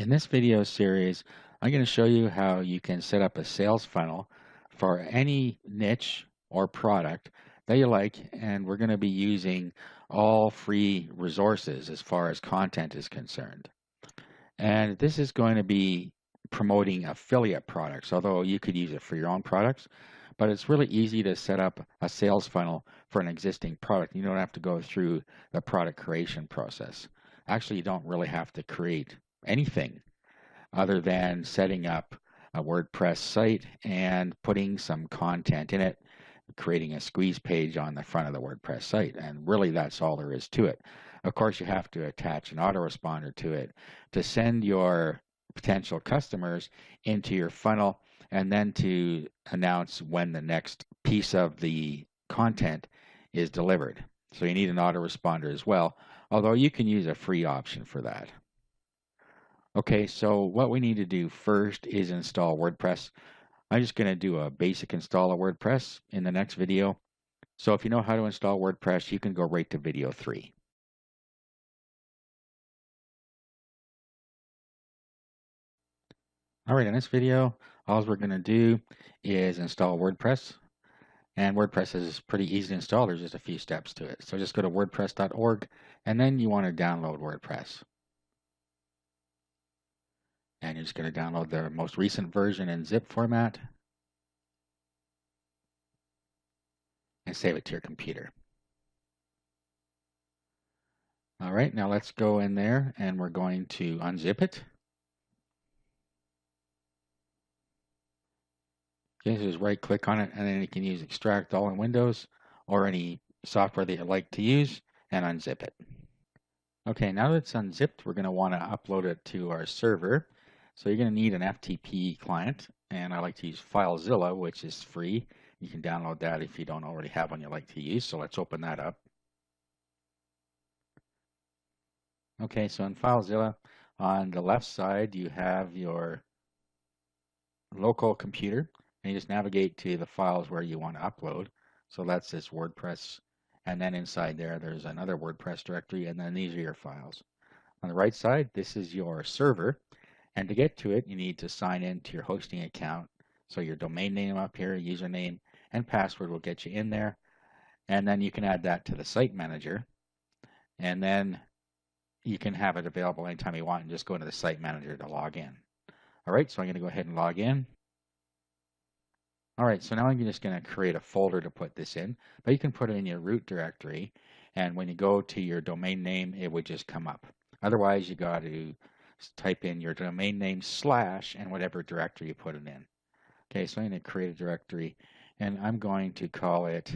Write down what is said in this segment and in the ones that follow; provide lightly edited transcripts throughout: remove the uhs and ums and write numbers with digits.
In this video series, I'm going to show you how you can set up a sales funnel for any niche or product that you like, and we're going to be using all free resources as far as content is concerned. And this is going to be promoting affiliate products, although you could use it for your own products, but it's really easy to set up a sales funnel for an existing product. You don't have to go through the product creation process. Actually, you don't really have to create anything other than setting up a WordPress site and putting some content in it, creating a squeeze page on the front of the WordPress site. And really, that's all there is to it. Of course, you have to attach an autoresponder to it to send your potential customers into your funnel and then to announce when the next piece of the content is delivered. So you need an autoresponder as well, although you can use a free option for that. Okay, so what we need to do first is install WordPress. I'm just going to do a basic install of WordPress in the next video. So if you know how to install WordPress, you can go right to video 3. All right, in this video, all we're going to do is install WordPress. And WordPress is pretty easy to install. There's just a few steps to it. So just go to wordpress.org, and then you want to download WordPress. And you're just going to download the most recent version in zip format and save it to your computer. All right, now let's go in there and we're going to unzip it. Okay, so just right click on it and then you can use extract all in Windows or any software that you like to use and unzip it. Okay, now that it's unzipped, we're going to want to upload it to our server. So you're going to need an FTP client, and I like to use FileZilla, which is free. You can download that if you don't already have one you like to use. So let's open that up. Okay, so in FileZilla, on the left side, you have your local computer, and you just navigate to the files where you want to upload. So that's this WordPress, and then inside there, there's another WordPress directory, and then these are your files. On the right side, this is your server, and to get to it, you need to sign in to your hosting account. So your domain name up here, username, and password will get you in there, and then you can add that to the site manager, and then you can have it available anytime you want and just go into the site manager to log in. All right, so I'm going to go ahead and log in. All right, so now I'm just going to create a folder to put this in, but you can put it in your root directory, and when you go to your domain name, it would just come up. Otherwise, you got to type in your domain name / and whatever directory you put it in. Okay, so I'm going to create a directory, and I'm going to call it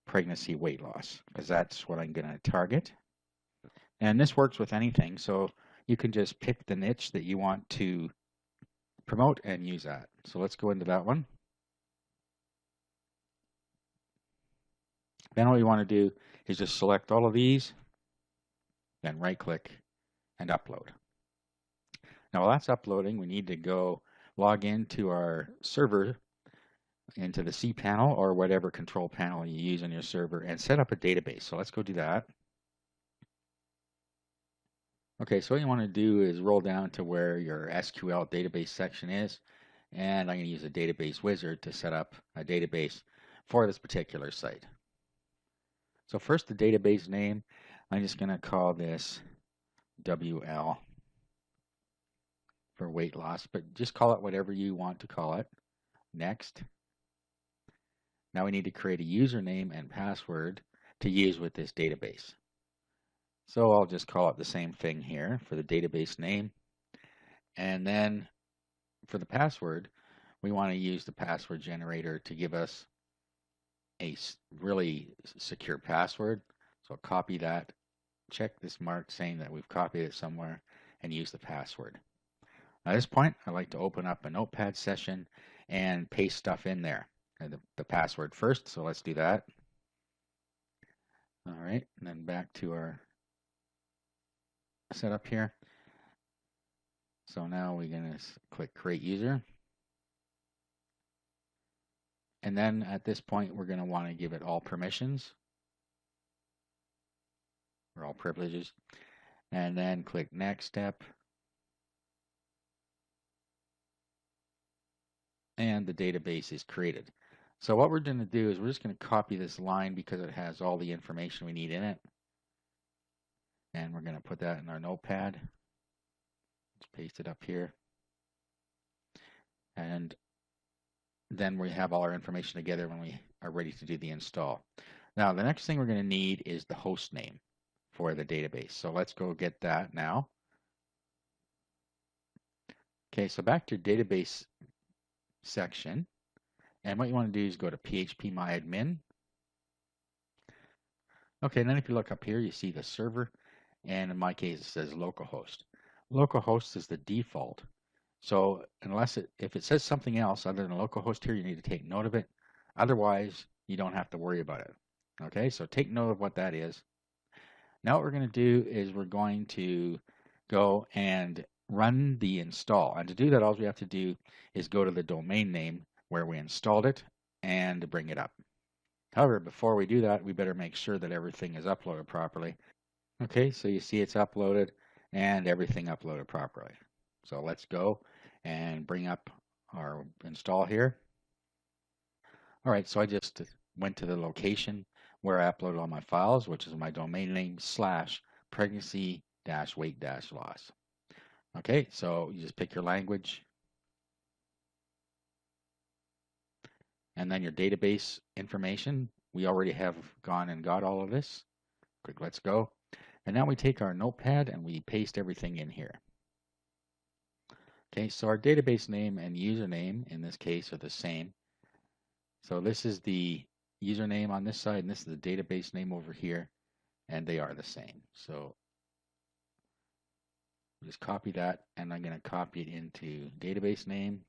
pregnancy weight loss, because that's what I'm going to target. And this works with anything, so you can just pick the niche that you want to promote and use that. So let's go into that one. Then what you want to do is just select all of these, then right click and upload. Now while that's uploading, we need to go log into our server, into the cPanel or whatever control panel you use on your server, and set up a database. So let's go do that. Okay, so what you want to do is roll down to where your SQL database section is, and I'm going to use a database wizard to set up a database for this particular site. So first, the database name, I'm just going to call this WL for weight loss, but just call it whatever you want to call it. Next. Now we need to create a username and password to use with this database. So I'll just call it the same thing here for the database name. And then for the password, we want to use the password generator to give us a really secure password. So I'll copy that, check this mark saying that we've copied it somewhere, and use the password. At this point, I like to open up a notepad session and paste stuff in there. The password first, so let's do that. All right, and then back to our setup here. So now we're going to click Create User. And then at this point, we're going to want to give it all permissions or all privileges. And then click Next Step. and the database is created. So what we're going to do is we're just going to copy this line because it has all the information we need in it. And we're going to put that in our notepad. Let's paste it up here. And then we have all our information together when we are ready to do the install. Now, the next thing we're going to need is the host name for the database. So let's go get that now. Okay, so back to database section. And what you want to do is go to phpMyAdmin. Okay, and then if you look up here, you see the server. And in my case, it says localhost. Localhost is the default. So if it says something else other than localhost here, you need to take note of it. Otherwise, you don't have to worry about it. Okay, so take note of what that is. Now what we're going to do is we're going to go and run the install. And to do that, all we have to do is go to the domain name where we installed it and bring it up. However, before we do that, we better make sure that everything is uploaded properly. Okay, so you see it's uploaded and everything uploaded properly. So let's go and bring up our install here. All right, so I just went to the location where I uploaded all my files, which is my domain name / pregnancy-weight-loss. Okay, so you just pick your language. And then your database information. We already have gone and got all of this. Click let's go. And now we take our notepad and we paste everything in here. Okay, so our database name and username in this case are the same. So this is the username on this side and this is the database name over here, and they are the same. So just copy that, and I'm going to copy it into database name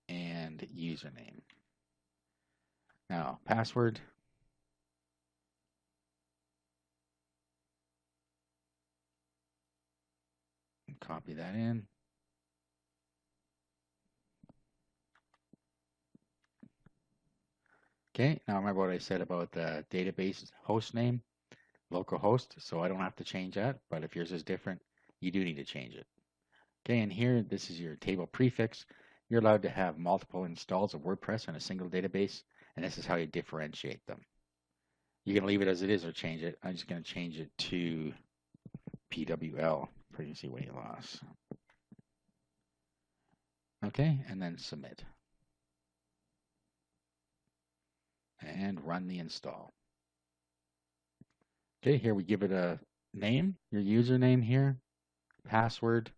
and username. Now, password. Copy that in. Okay, now remember what I said about the database host name, localhost, so I don't have to change that, but if yours is different, you do need to change it. Okay, and here, this is your table prefix. You're allowed to have multiple installs of WordPress in a single database, and this is how you differentiate them. You can leave it as it is or change it. I'm just going to change it to PWL, pregnancy weight loss. Okay, and then submit. And run the install. Okay, here we give it a name, your username here, password,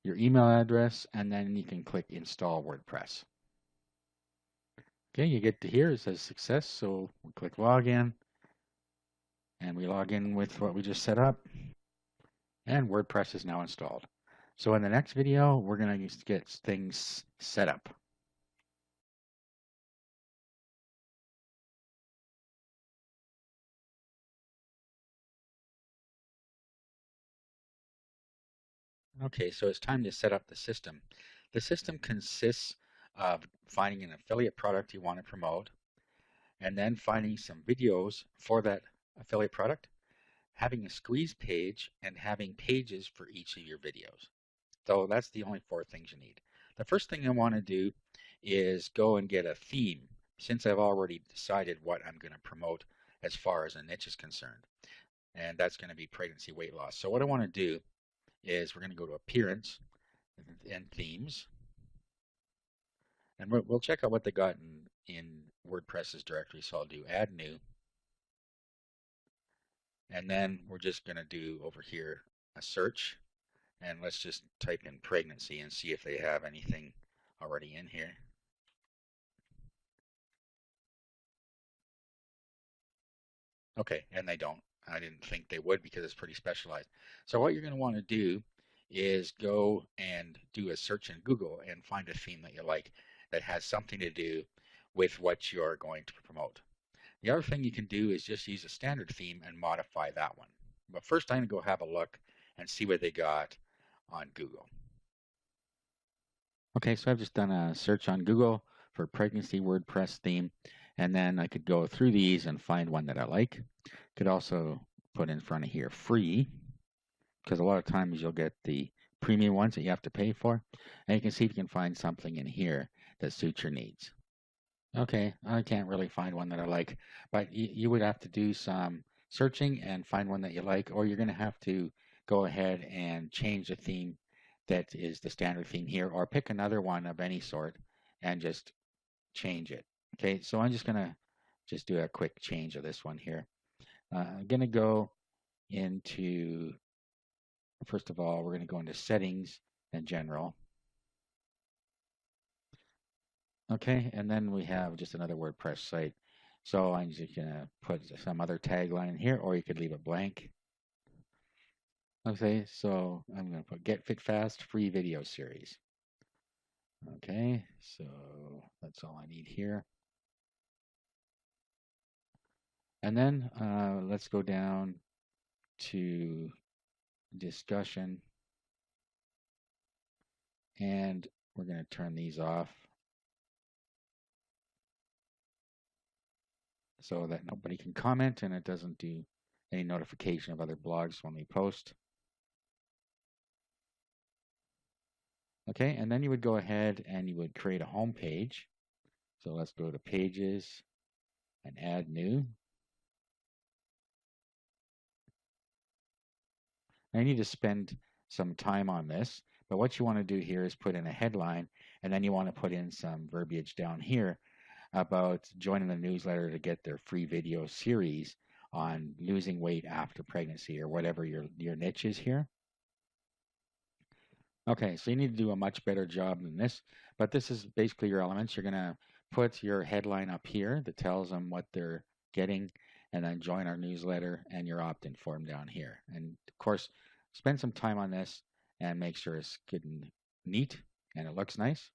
your email address, and then you can click install WordPress. Okay, you get to here, it says success, so we click login, and we log in with what we just set up, and WordPress is now installed. So in the next video, we're going to get things set up. Okay, so it's time to set up the system. The system consists of finding an affiliate product you want to promote, and then finding some videos for that affiliate product, having a squeeze page, and having pages for each of your videos. So that's the only 4 things you need. The first thing I want to do is go and get a theme, since I've already decided what I'm going to promote as far as a niche is concerned. And that's going to be pregnancy weight loss. So what I want to do is we're going to go to appearance and themes. And we'll check out what they got in WordPress's directory. So I'll do add new. And then we're just going to do over here a search. And let's just type in pregnancy and see if they have anything already in here. Okay, and they don't. I didn't think they would because it's pretty specialized. So what you're going to want to do is go and do a search in Google and find a theme that you like that has something to do with what you're going to promote. The other thing you can do is just use a standard theme and modify that one. But first I'm going to go have a look and see what they got on Google. Okay, so I've just done a search on Google for pregnancy WordPress theme, and then I could go through these and find one that I like. Could also put in front of here free, because a lot of times you'll get the premium ones that you have to pay for. And you can see if you can find something in here that suits your needs. Okay, I can't really find one that I like, but you would have to do some searching and find one that you like, or you're going to have to go ahead and change the theme that is the standard theme here, or pick another one of any sort and just change it. Okay, so I'm just going to just do a quick change of this one here. I'm going to go into, first of all, we're going to go into settings and general. Okay, and then we have just another WordPress site. So I'm just going to put some other tagline here, or you could leave it blank. Okay, so I'm going to put Get Fit Fast free video series. Okay, so that's all I need here. And then let's go down to discussion. And we're going to turn these off so that nobody can comment and it doesn't do any notification of other blogs when we post. Okay, and then you would go ahead and you would create a home page. So let's go to Pages and add new. I need to spend some time on this, but what you want to do here is put in a headline, and then you want to put in some verbiage down here about joining the newsletter to get their free video series on losing weight after pregnancy or whatever your niche is here. Okay, so you need to do a much better job than this, but this is basically your elements. You're going to put your headline up here that tells them what they're getting, and then join our newsletter and your opt-in form down here. And of course, spend some time on this and make sure it's good and neat and it looks nice.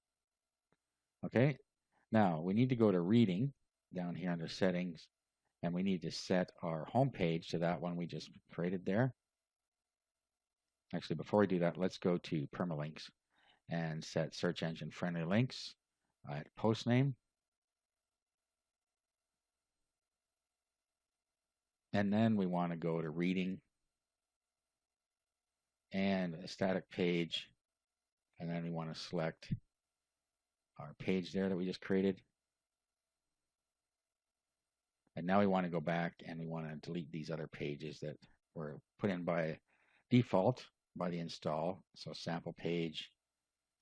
Okay, now we need to go to reading down here under settings, and we need to set our home page to that one we just created there. Actually, before we do that, let's go to permalinks and set search engine friendly links at post name. And then we want to go to reading and a static page. And then we want to select our page there that we just created. And now we want to go back and we want to delete these other pages that were put in by default by the install. So sample page,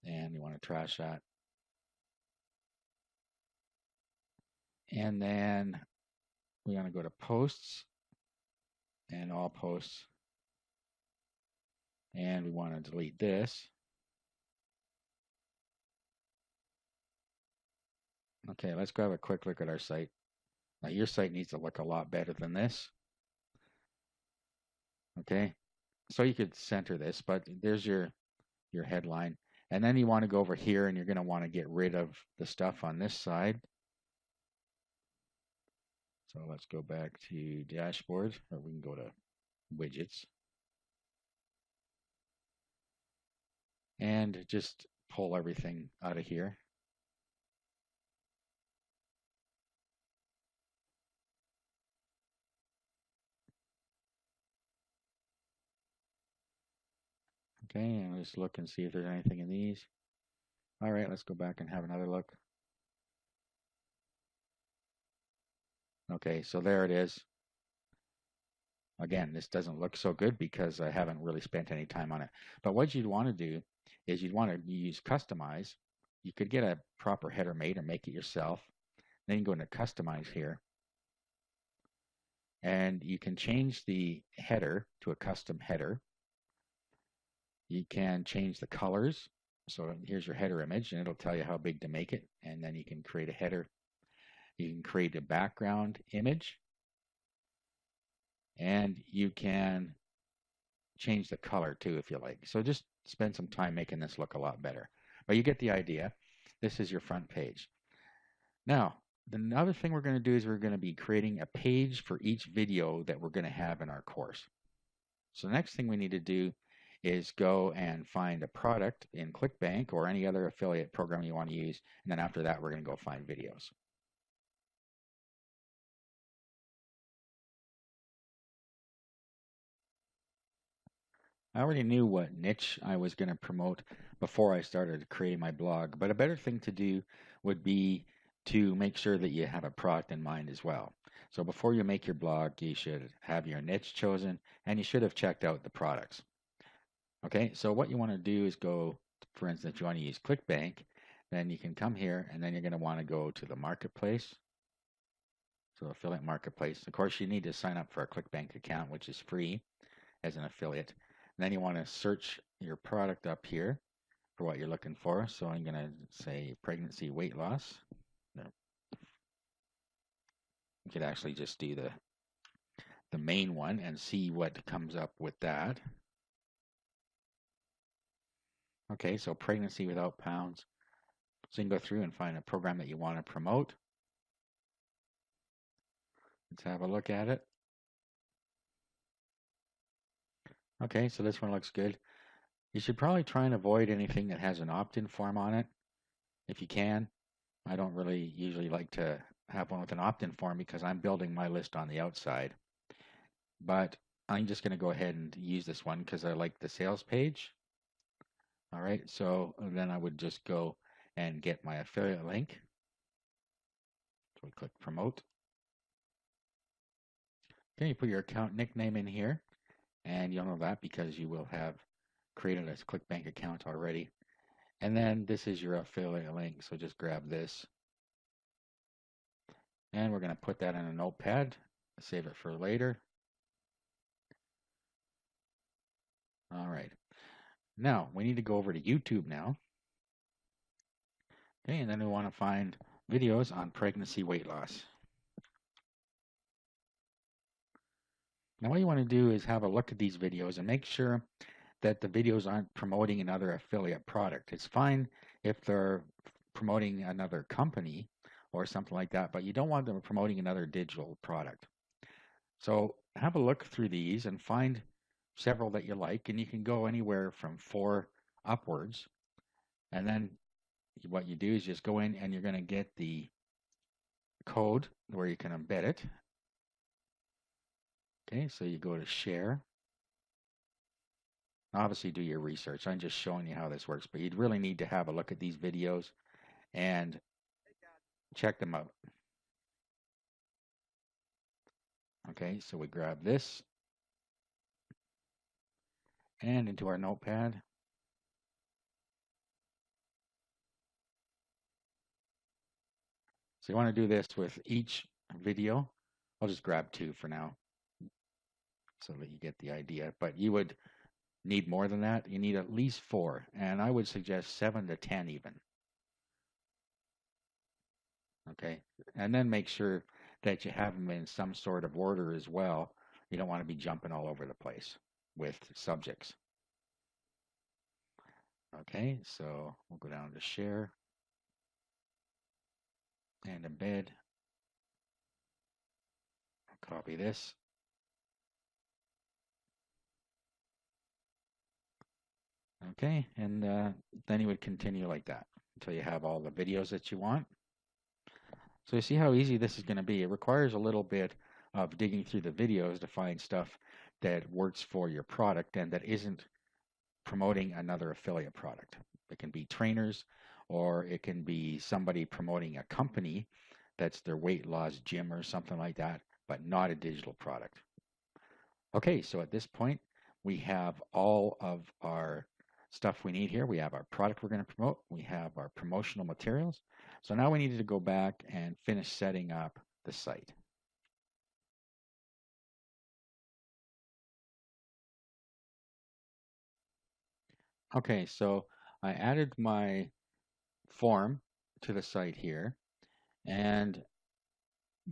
and we want to trash that. And then we want to go to posts and all posts. And we want to delete this. Okay, let's go have a quick look at our site. Now your site needs to look a lot better than this. Okay, so you could center this, but there's your headline. And then you want to go over here and you're going to want to get rid of the stuff on this side. So let's go back to dashboard, or we can go to widgets. And just pull everything out of here. Okay, and let's look and see if there's anything in these. All right, let's go back and have another look. Okay, so there it is. Again, this doesn't look so good because I haven't really spent any time on it. But what you'd want to do is you'd want to use customize. You could get a proper header made or make it yourself. Then you go into customize here. And you can change the header to a custom header. You can change the colors. So here's your header image, and it'll tell you how big to make it. And then you can create a header. You can create a background image. And you can change the color too if you like. So just spend some time making this look a lot better. But you get the idea. This is your front page. Now, the other thing we're going to do is we're going to be creating a page for each video that we're going to have in our course. So the next thing we need to do is go and find a product in ClickBank or any other affiliate program you want to use. And then after that, we're going to go find videos. I already knew what niche I was going to promote before I started creating my blog, but a better thing to do would be to make sure that you have a product in mind as well. So before you make your blog, you should have your niche chosen and you should have checked out the products. Okay, so what you want to do is go, for instance, if you want to use ClickBank, then you can come here and then you're going to want to go to the marketplace. So affiliate marketplace. Of course, you need to sign up for a ClickBank account, which is free as an affiliate. And then you want to search your product up here for what you're looking for. So I'm going to say pregnancy weight loss. You could actually just do the main one and see what comes up with that. Okay, so pregnancy without pounds. So you can go through and find a program that you want to promote. Let's have a look at it. Okay, so this one looks good. You should probably try and avoid anything that has an opt-in form on it if you can. I don't really usually like to have one with an opt-in form because I'm building my list on the outside. But I'm just going to go ahead and use this one because I like the sales page. All right, so then I would just go and get my affiliate link. So we click promote. Okay, you put your account nickname in here, and you'll know that because you will have created a ClickBank account already. And then this is your affiliate link, so just grab this. And we're going to put that in a notepad, save it for later. All right. Now, we need to go over to YouTube now. Okay, and then we want to find videos on pregnancy weight loss. Now, what you want to do is have a look at these videos and make sure that the videos aren't promoting another affiliate product. It's fine if they're promoting another company or something like that, but you don't want them promoting another digital product. So have a look through these and find several that you like, and you can go anywhere from 4 upwards. And then what you do is just go in and you're going to get the code where you can embed it. Okay, so you go to share. Obviously do your research. I'm just showing you how this works, but you'd really need to have a look at these videos and check them out. Okay, so we grab this and into our notepad. So you want to do this with each video. I'll just grab 2 for now so that you get the idea. But you would need more than that. You need at least 4, and I would suggest 7 to 10 even. Okay, and then make sure that you have them in some sort of order as well. You don't want to be jumping all over the place with subjects. Okay, so we'll go down to share and embed. Copy this. Okay, and then you would continue like that until you have all the videos that you want. So you see how easy this is going to be. It requires a little bit of digging through the videos to find stuff that works for your product and that isn't promoting another affiliate product. It can be trainers, or it can be somebody promoting a company that's their weight loss gym or something like that, but not a digital product. Okay, so at this point, we have all of our stuff we need here. We have our product we're going to promote. We have our promotional materials. So now we need to go back and finish setting up the site. Okay, so I added my form to the site here, and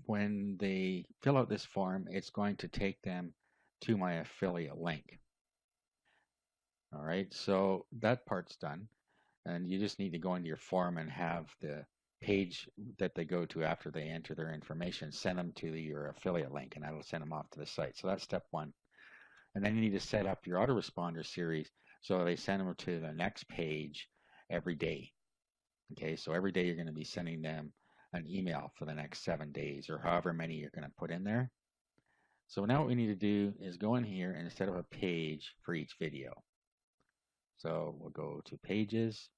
when they fill out this form, it's going to take them to my affiliate link. All right, so that part's done, and you just need to go into your form and have the page that they go to after they enter their information, send them to your affiliate link, and that'll send them off to the site. So that's step 1. And then you need to set up your autoresponder series so they send them to the next page every day. Okay, so every day you're going to be sending them an email for the next 7 days or however many you're going to put in there. So now what we need to do is go in here and set up a page for each video. So we'll go to Pages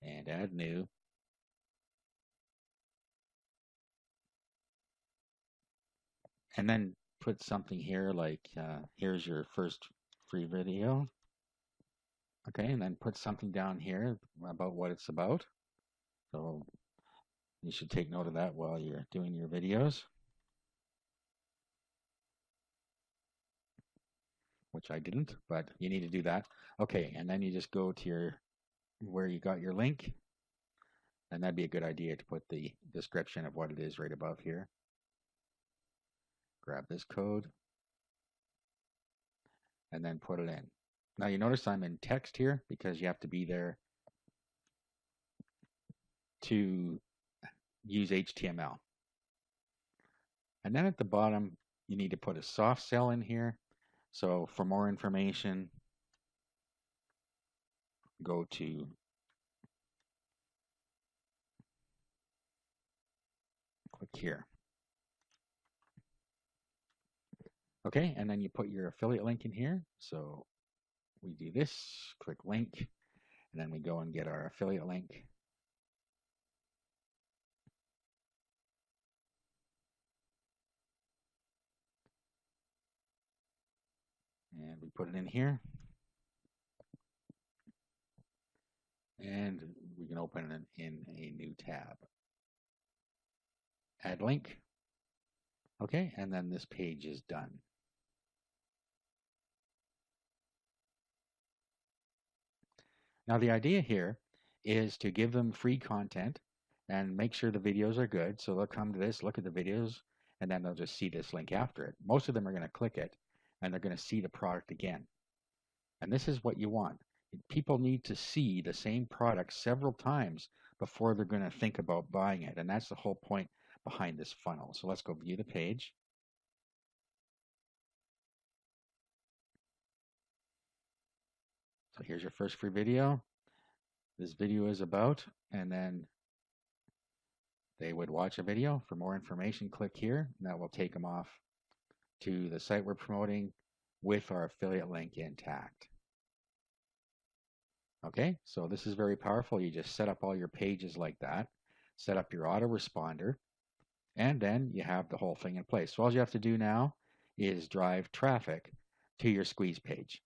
and Add New. And then put something here like, here's your first free video. Okay, and then put something down here about what it's about. So you should take note of that while you're doing your videos, which I didn't, but you need to do that. Okay, and then you just go to your where you got your link, and that'd be a good idea to put the description of what it is right above here. Grab this code and then put it in. Now you notice I'm in text here because you have to be there to use HTML. And then at the bottom, you need to put a soft cell in here. So for more information, go to click here. Okay, and then you put your affiliate link in here. So we do this, click link, and then we go and get our affiliate link. And we put it in here. And we can open it in a new tab. Add link. Okay, and then this page is done. Now the idea here is to give them free content and make sure the videos are good. So they'll come to this, look at the videos, and then they'll just see this link after it. Most of them are going to click it and they're going to see the product again. And this is what you want. People need to see the same product several times before they're going to think about buying it. And that's the whole point behind this funnel. So let's go view the page. So here's your first free video. This video is about, and then they would watch a video. For more information, click here, and that will take them off to the site we're promoting with our affiliate link intact. Okay, so this is very powerful. You just set up all your pages like that, set up your autoresponder, and then you have the whole thing in place. So all you have to do now is drive traffic to your squeeze page.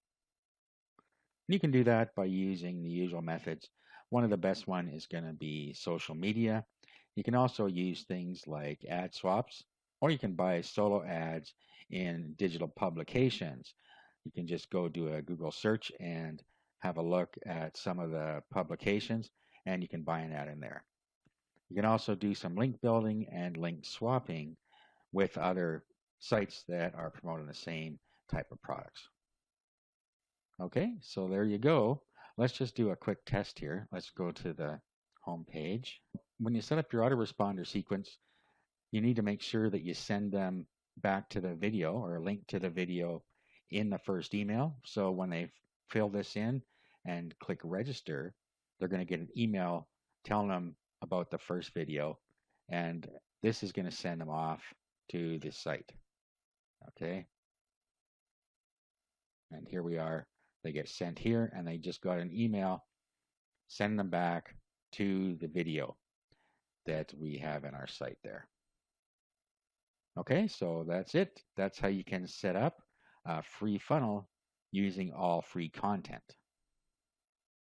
You can do that by using the usual methods. One of the best one is going to be social media. You can also use things like ad swaps, or you can buy solo ads in digital publications. You can just go do a Google search and have a look at some of the publications, and you can buy an ad in there. You can also do some link building and link swapping with other sites that are promoting the same type of products. Okay, so there you go. Let's just do a quick test here. Let's go to the home page. When you set up your autoresponder sequence, you need to make sure that you send them back to the video or a link to the video in the first email. So when they fill this in and click register, they're going to get an email telling them about the first video, and this is going to send them off to the site. Okay, and here we are. They get sent here, and they just got an email sending them back to the video that we have in our site there. Okay, so that's it. That's how you can set up a free funnel using all free content.